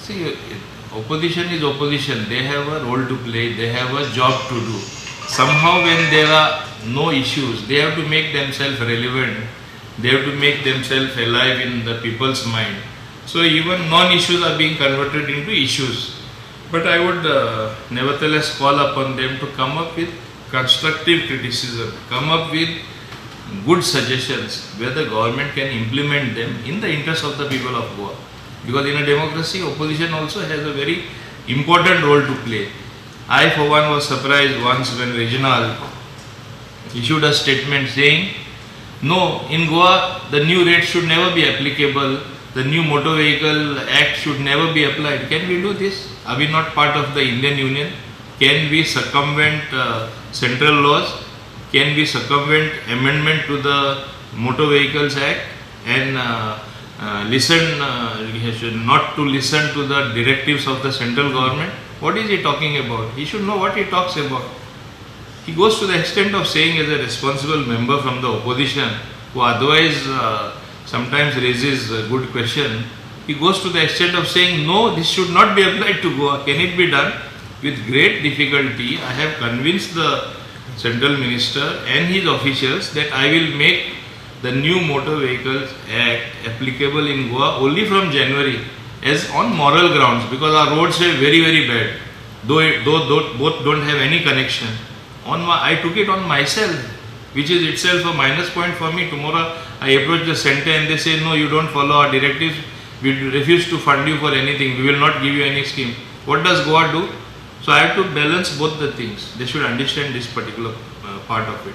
See, opposition is opposition. They have a role to play. They have a job to do. Somehow, when there are no issues, they have to make themselves relevant. They have to make themselves alive in the people's mind. So even non-issues are being converted into issues. But I would nevertheless call upon them to come up with constructive criticism, come up with good suggestions where the government can implement them in the interest of the people of Goa. Because in a democracy, opposition also has a very important role to play. I for one was surprised once when Reginald issued a statement saying, no, in Goa the new rates should never be applicable, the new motor vehicle act should never be applied. Can we do this? Are we not part of the Indian Union? Can we circumvent central laws? Can we circumvent amendment to the Motor Vehicles Act and not to listen to the directives of the central government? What is he talking about? He should know what he talks about. He goes to the extent of saying, as a responsible member from the opposition, who otherwise sometimes raises a good question, he goes to the extent of saying, no, this should not be applied to Goa. Can it be done? With great difficulty, I have convinced the Central Minister and his officials that I will make the new Motor Vehicles Act applicable in Goa only from January, as on moral grounds, because our roads are very, very bad, though both don't have any connection. I took it on myself, which is itself a minus point for me. Tomorrow I approach the center and they say, no, you don't follow our directives, we refuse to fund you for anything, we will not give you any scheme. What does Goa do? So I have to balance both the things. They should understand this particular part of it.